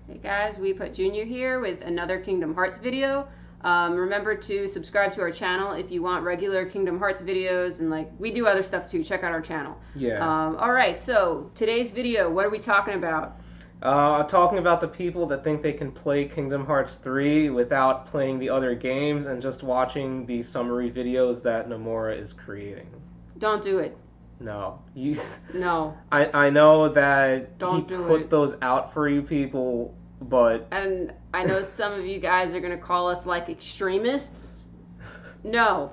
Hey guys, we put Junior here with another Kingdom Hearts video. Remember to subscribe to our channel if you want regular Kingdom Hearts videos, and like we do other stuff too. Check out our channel. Yeah. Alright, so today's video, what are we talking about? Talking about the people that think they can play Kingdom Hearts 3 without playing the other games and just watching the summary videos that Nomura is creating. Don't do it. No. No. I know that Don't he do put it. those out for you people, but... And I know some of you guys are going to call us like extremists. No.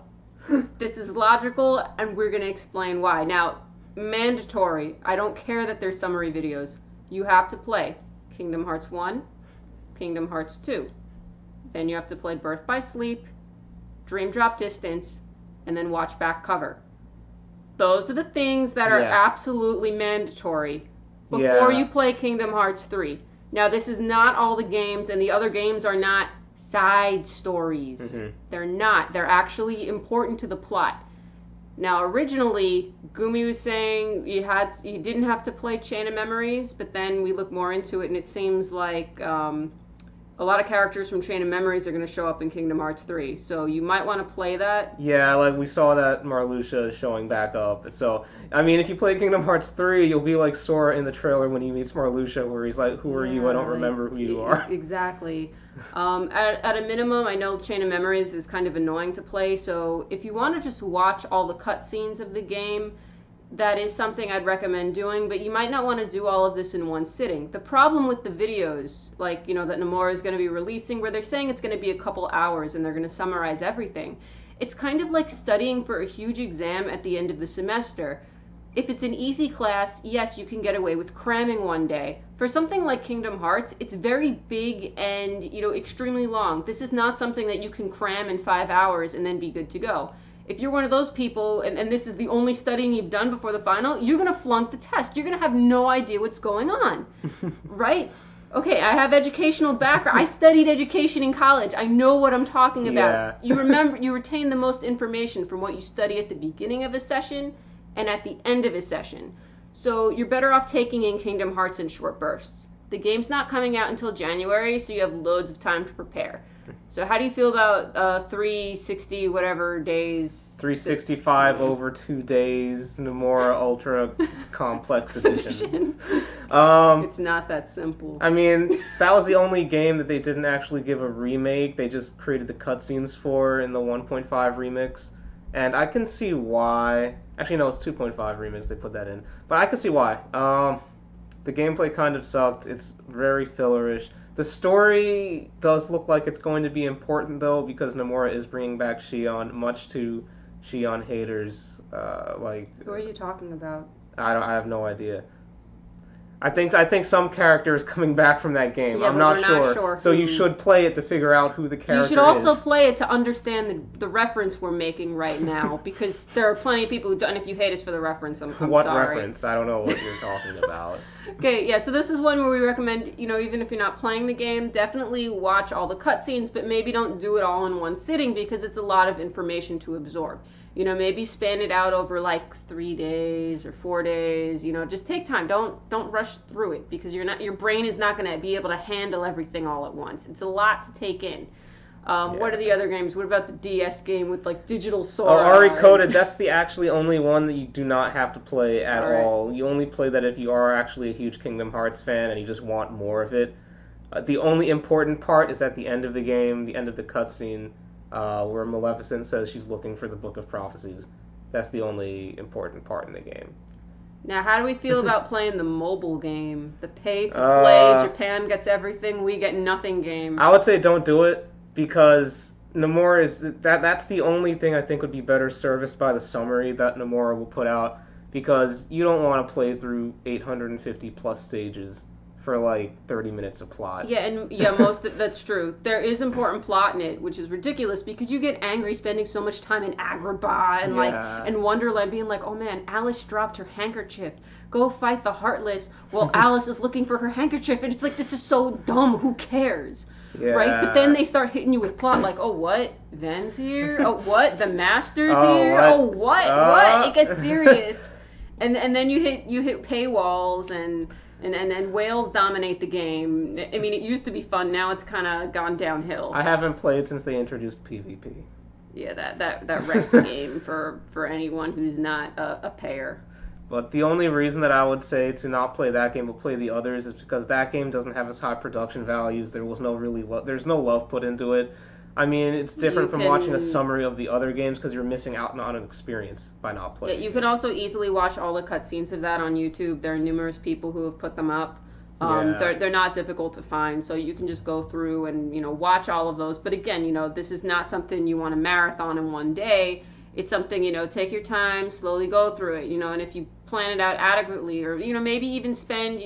This is logical, and we're going to explain why. Now, mandatory. I don't care that there's summary videos. You have to play Kingdom Hearts 1, Kingdom Hearts 2. Then you have to play Birth by Sleep, Dream Drop Distance, and then watch back cover. Those are the things that are absolutely mandatory before you play Kingdom Hearts 3. Now, this is not all the games, and the other games are not side stories. Mm-hmm. They're not. They're actually important to the plot. Now, originally, Gumi was saying you didn't have to play Chain of Memories, but then we look more into it, and it seems like a lot of characters from Chain of Memories are going to show up in Kingdom Hearts 3, so you might want to play that. Yeah, like we saw that Marluxia showing back up. So, I mean, if you play Kingdom Hearts 3, you'll be like Sora in the trailer when he meets Marluxia, where he's like, who are you? I don't remember who you are. Exactly. At a minimum, I know Chain of Memories is kind of annoying to play, so if you want to just watch all the cutscenes of the game, that is something I'd recommend doing, but you might not want to do all of this in one sitting. The problem with the videos, like, you know, that Nomura is going to be releasing, where they're saying it's going to be a couple hours and they're going to summarize everything, it's kind of like studying for a huge exam at the end of the semester. If it's an easy class, yes, you can get away with cramming one day. For something like Kingdom Hearts, it's very big and, you know, extremely long. This is not something that you can cram in 5 hours and then be good to go. If you're one of those people, and this is the only studying you've done before the final, you're going to flunk the test. You're going to have no idea what's going on, right? Okay, I have educational background. I studied education in college. I know what I'm talking about. Yeah. You retain the most information from what you study at the beginning of a session and at the end of a session. So you're better off taking in Kingdom Hearts in short bursts. The game's not coming out until January, so you have loads of time to prepare. So how do you feel about 360 whatever days? 365 over 2 days, Nomura Ultra Complex Edition. It's not that simple. I mean, that was the only game that they didn't actually give a remake. They just created the cutscenes for in the 1.5 remix. And I can see why. Actually, no, it's 2.5 remix. They put that in. But I can see why. The gameplay kind of sucked. It's very fillerish. The story does look like it's going to be important, though, because Nomura is bringing back Shion, much to Shion haters. Who are you talking about? I have no idea. I think some character is coming back from that game. Yeah, I'm but not we're sure. not sure So who. you should play it to figure out who the character is. You should also play it to understand the reference we're making right now, because there are plenty of people who don't. If you hate us for the reference, I'm What sorry. reference? I don't know what you're talking about. Okay, yeah, so this is one where we recommend, you know, even if you're not playing the game, definitely watch all the cutscenes, but maybe don't do it all in one sitting because it's a lot of information to absorb. You know, maybe span it out over like 3 days or 4 days. You know, just take time. Don't rush through it because your brain is not going to be able to handle everything all at once. It's a lot to take in. What are the other games? What about the DS game with like digital Sora? Oh, Ari Coded, that's the actually only one that you do not have to play at all. You only play that if you are actually a huge Kingdom Hearts fan and you just want more of it. The only important part is at the end of the game, the end of the cutscene, where Maleficent says she's looking for the Book of Prophecies. That's the only important part in the game. Now, how do we feel about playing the mobile game? The pay-to-play, Japan gets everything, we get nothing game. I would say don't do it, because Nomura is... That's the only thing I think would be better serviced by the summary that Nomura will put out, because you don't want to play through 850 plus stages for like 30 minutes of plot. Yeah, and that's true. There is important plot in it, which is ridiculous because you get angry spending so much time in Agrabah and and Wonderland, being like, oh man, Alice dropped her handkerchief. Go fight the Heartless while Alice is looking for her handkerchief, and it's like, this is so dumb. Who cares? Yeah. Right? But then they start hitting you with plot like, oh what? Ven's here? Oh what? The Master's here? What? Oh what? What? It gets serious. and then you hit paywalls and whales dominate the game. I mean, it used to be fun. Now it's kind of gone downhill. I haven't played since they introduced PvP. Yeah, that wrecked the game for anyone who's not a payer. But the only reason that I would say to not play that game but play the others is because that game doesn't have as high production values. There was no there's no love put into it. I mean, it's different from watching a summary of the other games because you're missing out on an experience by not playing. Yeah, you can also easily watch all the cutscenes of that on YouTube. There are numerous people who have put them up. They're not difficult to find, so you can just go through and watch all of those. But again, this is not something you want to marathon in one day. It's something, take your time, slowly go through it, and if you plan it out adequately, or maybe even spend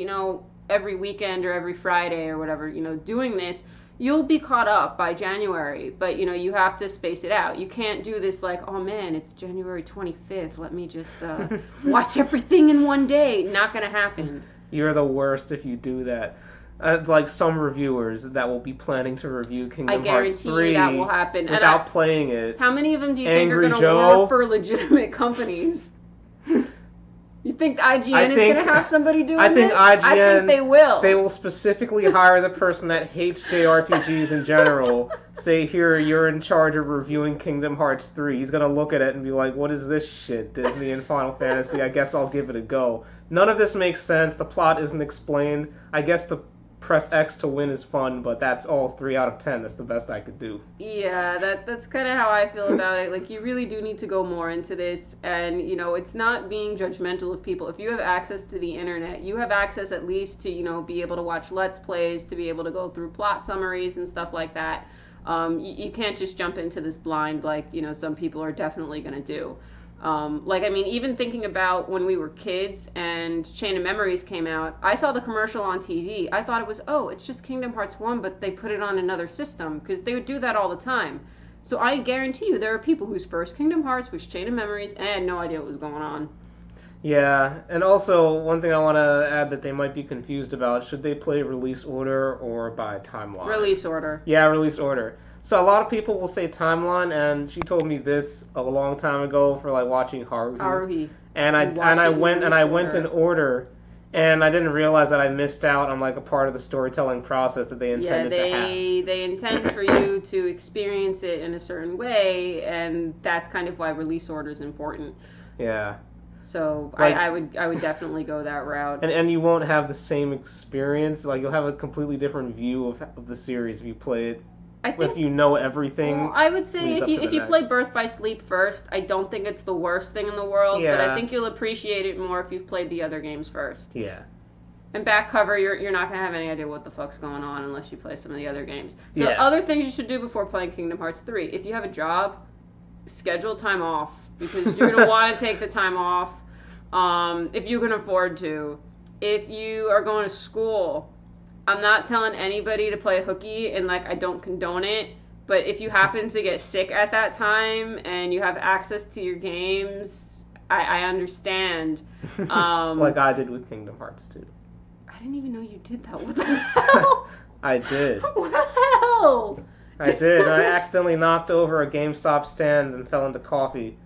every weekend or every Friday or whatever doing this, you'll be caught up by January. But you have to space it out. You can't do this like, oh man, it's January 25th, let me just watch everything in one day. Not gonna happen. You're the worst if you do that. Like some reviewers that will be planning to review Kingdom Hearts 3 that will happen without playing it. How many of them do you think are going to work for legitimate companies? You think IGN is going to have somebody doing this? IGN, I think they will. They will specifically hire the person that hates JRPGs in general. Say, here, you're in charge of reviewing Kingdom Hearts 3. He's going to look at it and be like, what is this shit? Disney and Final Fantasy, I guess I'll give it a go. None of this makes sense. The plot isn't explained. I guess the press X to win is fun, but that's all 3 out of 10. That's the best I could do. Yeah, that's kind of how I feel about it. Like, you really do need to go more into this, and it's not being judgmental of people. If you have access to the internet, you have access at least to be able to watch Let's Plays, to be able to go through plot summaries and stuff like that. You can't just jump into this blind like some people are definitely going to do. Even thinking about when we were kids and Chain of Memories came out, I saw the commercial on TV. I thought it was, it's just Kingdom Hearts 1, but they put it on another system, because they would do that all the time. So I guarantee you there are people whose first Kingdom Hearts was Chain of Memories and had no idea what was going on. Yeah, and also, one thing I want to add that they might be confused about, should they play release order or by timeline? Release order. Yeah, release order. So a lot of people will say timeline, and she told me this a long time ago for watching Haruhi. And I went in order, and I didn't realize that I missed out on a part of the storytelling process that they intended to have. They intend for you to experience it in a certain way, and that's kind of why release order is important. Yeah. So I would definitely go that route. And you won't have the same experience. You'll have a completely different view of the series if you play it. If you know everything. Well, I would say if you play Birth by Sleep first, I don't think it's the worst thing in the world, but I think you'll appreciate it more if you've played the other games first. Yeah. And back cover, you're not going to have any idea what the fuck's going on unless you play some of the other games. So other things you should do before playing Kingdom Hearts 3. If you have a job, schedule time off, because you're going to want to take the time off if you can afford to. If you are going to school, I'm not telling anybody to play hooky, and I don't condone it, but if you happen to get sick at that time and you have access to your games, I understand. Like I did with Kingdom Hearts 2. I didn't even know you did that. What the hell? I did. What the hell? I did, and I accidentally knocked over a GameStop stand and fell into coffee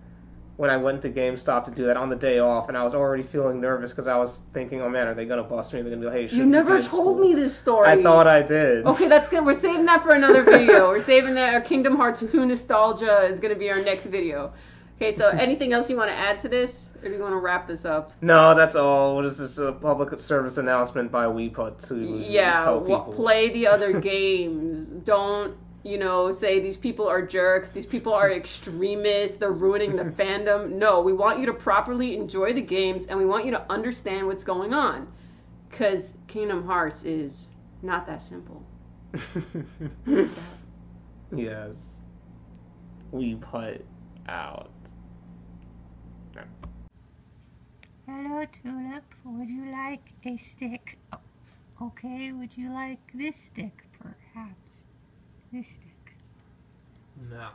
when I went to GameStop to do that on the day off, and I was already feeling nervous because I was thinking, oh man, are they going to bust me? They're going to be like, hey, you never told me this story. I thought I did. Okay, that's good. We're saving that for another video. We're saving that. Our Kingdom Hearts 2 nostalgia is going to be our next video. Okay, so anything else you want to add to this, or do you want to wrap this up? No, that's all. What is this, a public service announcement by WePut to tell people? Play the other games. Don't say these people are jerks, these people are extremists, they're ruining the fandom. No, we want you to properly enjoy the games, and we want you to understand what's going on. Because Kingdom Hearts is not that simple. Yes. We put out. Hello, Tulip. Would you like a stick? Okay, would you like this stick, perhaps? This stick. No.